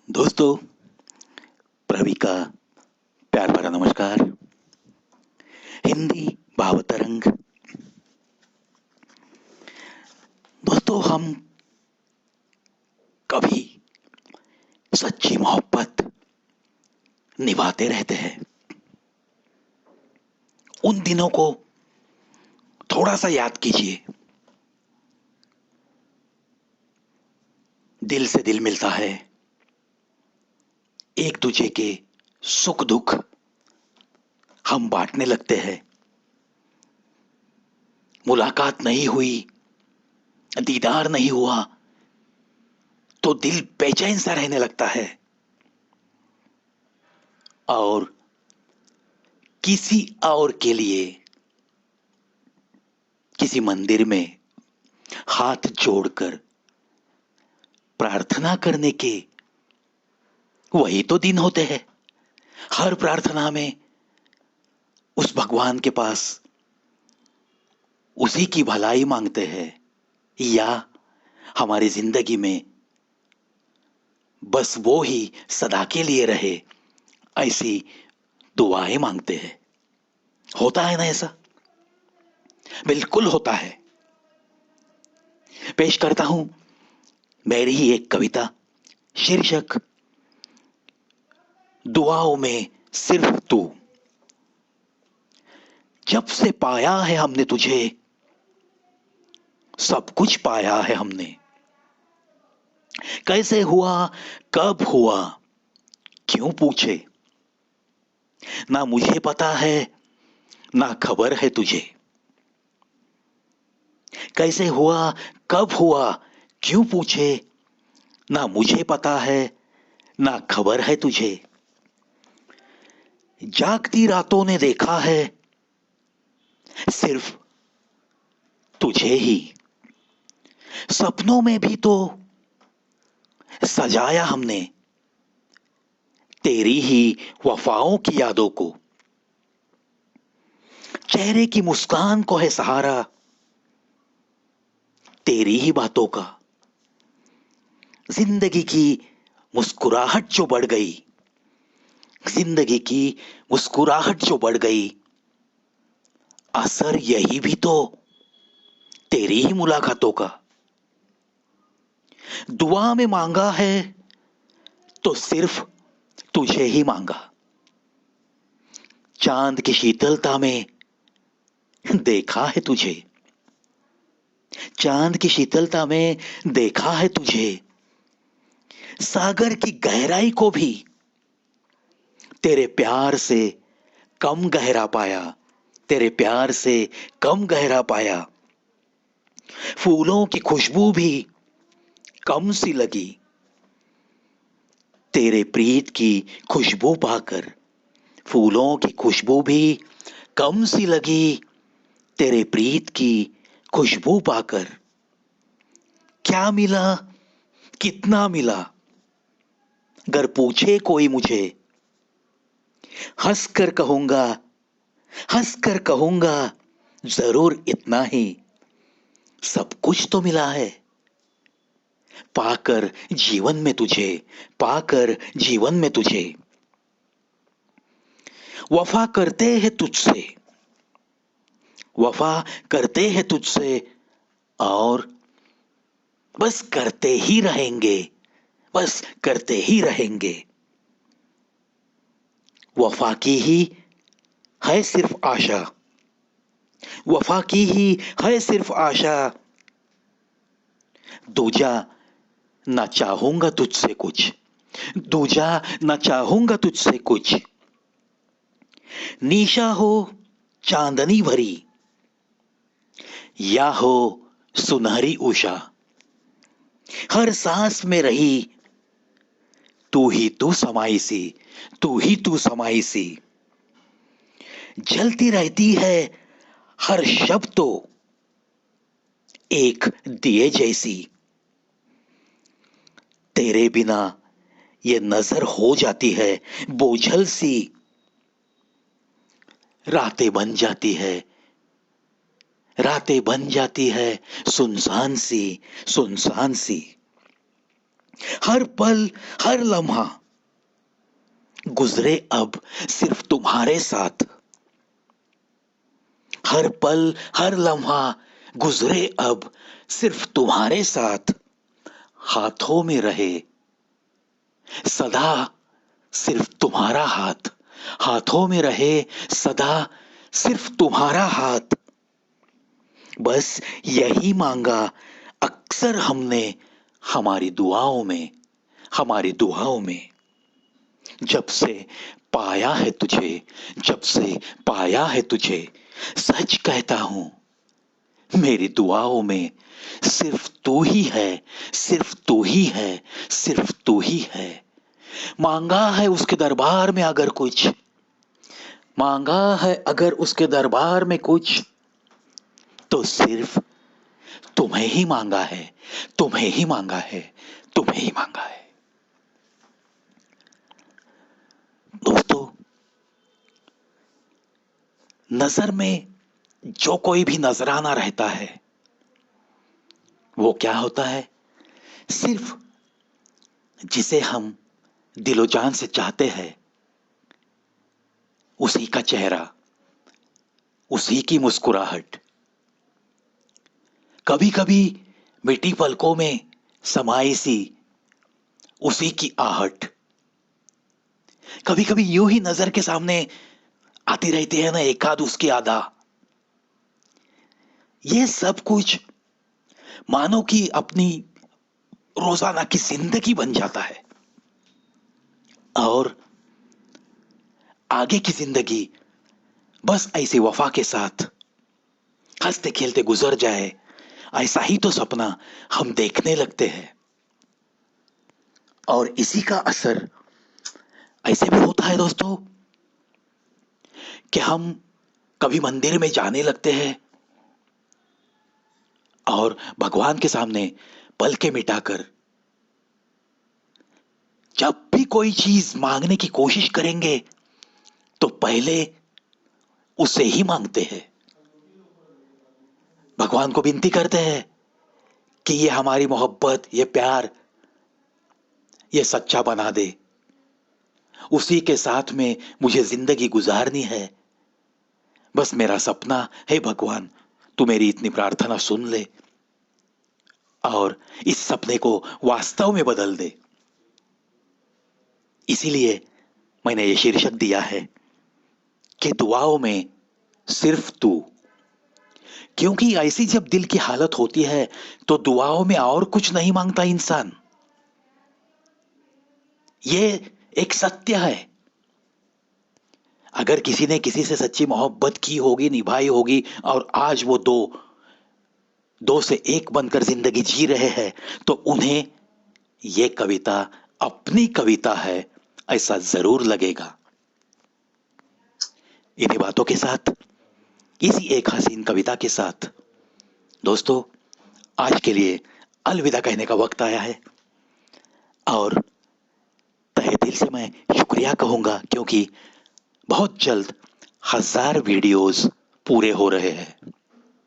दोस्तों, प्रवी का प्यार भरा नमस्कार। हिंदी भावतरंग। दोस्तों, हम कभी सच्ची मोहब्बत निभाते रहते हैं। उन दिनों को थोड़ा सा याद कीजिए। दिल से दिल मिलता है। एक दूजे के सुख दुख हम बांटने लगते हैं। मुलाकात नहीं हुई, दीदार नहीं हुआ तो दिल बेचैन सा रहने लगता है। और किसी और के लिए किसी मंदिर में हाथ जोड़कर प्रार्थना करने के वही तो दिन होते हैं। हर प्रार्थना में उस भगवान के पास उसी की भलाई मांगते हैं, या हमारी जिंदगी में बस वो ही सदा के लिए रहे, ऐसी दुआएं मांगते हैं। होता है ना ऐसा? बिल्कुल होता है। पेश करता हूं मेरी ही एक कविता, शीर्षक दुआओं में सिर्फ तू। जब से पाया है हमने तुझे, सब कुछ पाया है हमने। कैसे हुआ, कब हुआ, क्यों पूछे, ना मुझे पता है, ना खबर है तुझे। कैसे हुआ, कब हुआ, क्यों पूछे, ना मुझे पता है, ना खबर है तुझे। जागती रातों ने देखा है सिर्फ तुझे ही। सपनों में भी तो सजाया हमने तेरी ही वफाओं की यादों को। चेहरे की मुस्कान को है सहारा तेरी ही बातों का। जिंदगी की मुस्कुराहट जो बढ़ गई, जिंदगी की मुस्कुराहट जो बढ़ गई, असर यही भी तो तेरी ही मुलाकातों का। दुआ में मांगा है तो सिर्फ तुझे ही मांगा। चांद की शीतलता में देखा है तुझे, चांद की शीतलता में देखा है तुझे। सागर की गहराई को भी तेरे प्यार से कम गहरा पाया, तेरे प्यार से कम गहरा पाया। फूलों की खुशबू भी कम सी लगी तेरे प्रीत की खुशबू पाकर। फूलों की खुशबू भी कम सी लगी तेरे प्रीत की खुशबू पाकर। क्या मिला, कितना मिला, गर पूछे कोई मुझे, हंसकर कहूंगा, हंसकर कहूंगा, जरूर इतना ही। सब कुछ तो मिला है पाकर जीवन में तुझे, पाकर जीवन में तुझे। वफा करते हैं तुझसे, वफा करते हैं तुझसे, और बस करते ही रहेंगे, बस करते ही रहेंगे। वफा की ही है सिर्फ आशा, वफा की ही है सिर्फ आशा। दूजा ना चाहूंगा तुझसे कुछ, दूजा ना चाहूंगा तुझसे कुछ। निशा हो चांदनी भरी, या हो सुनहरी उषा, हर सांस में रही तू ही तू समाई सी, तू ही तू समाई सी। जलती रहती है हर शब्द तो एक दिए जैसी। तेरे बिना ये नजर हो जाती है बोझल सी। रातें बन जाती है, रातें बन जाती है सुनसान सी, सुनसान सी। हर पल हर लम्हा गुजरे अब सिर्फ तुम्हारे साथ। हर पल हर लम्हा गुजरे अब सिर्फ तुम्हारे साथ। हाथों में रहे सदा सिर्फ तुम्हारा हाथ। हाथों में रहे सदा सिर्फ तुम्हारा हाथ। बस यही मांगा अक्सर हमने हमारी दुआओं में, हमारी दुआओं में। जब से पाया है तुझे, जब से पाया है तुझे, सच कहता हूं मेरी दुआओं में सिर्फ तू ही है, सिर्फ तू ही है, सिर्फ तू ही है। मांगा है उसके दरबार में अगर कुछ, मांगा है अगर उसके दरबार में कुछ, तो सिर्फ तुम्हें ही मांगा है, तुम्हें ही मांगा है, तुम्हें ही मांगा है। दोस्तों, नजर में जो कोई भी नजराना रहता है वो क्या होता है? सिर्फ जिसे हम दिलो जान से चाहते हैं उसी का चेहरा, उसी की मुस्कुराहट। कभी कभी मिट्टी पलकों में समाई सी उसी की आहट। कभी कभी यूं ही नजर के सामने आती रहती है ना एकाध उसकी आधा। ये सब कुछ मानो कि अपनी रोजाना की जिंदगी बन जाता है और आगे की जिंदगी बस ऐसी वफा के साथ हंसते खेलते गुजर जाए, ऐसा ही तो सपना हम देखने लगते हैं। और इसी का असर ऐसे भी होता है दोस्तों कि हम कभी मंदिर में जाने लगते हैं और भगवान के सामने पलके मिटाकर जब भी कोई चीज मांगने की कोशिश करेंगे तो पहले उसे ही मांगते हैं। भगवान को विनती करते हैं कि ये हमारी मोहब्बत, ये प्यार, ये सच्चा बना दे। उसी के साथ में मुझे जिंदगी गुजारनी है। बस मेरा सपना है भगवान, तू मेरी इतनी प्रार्थना सुन ले और इस सपने को वास्तव में बदल दे। इसीलिए मैंने ये शीर्षक दिया है कि दुआओं में सिर्फ तू। क्योंकि ऐसी जब दिल की हालत होती है तो दुआओं में और कुछ नहीं मांगता इंसान। ये एक सत्य है। अगर किसी ने किसी से सच्ची मोहब्बत की होगी, निभाई होगी और आज वो दो से एक बनकर जिंदगी जी रहे हैं तो उन्हें ये कविता अपनी कविता है ऐसा जरूर लगेगा। इन्हीं बातों के साथ, इसी एक हसीन कविता के साथ दोस्तों आज के लिए अलविदा कहने का वक्त आया है और तहे दिल से मैं शुक्रिया कहूंगा क्योंकि बहुत जल्द 1000 वीडियोस पूरे हो रहे हैं।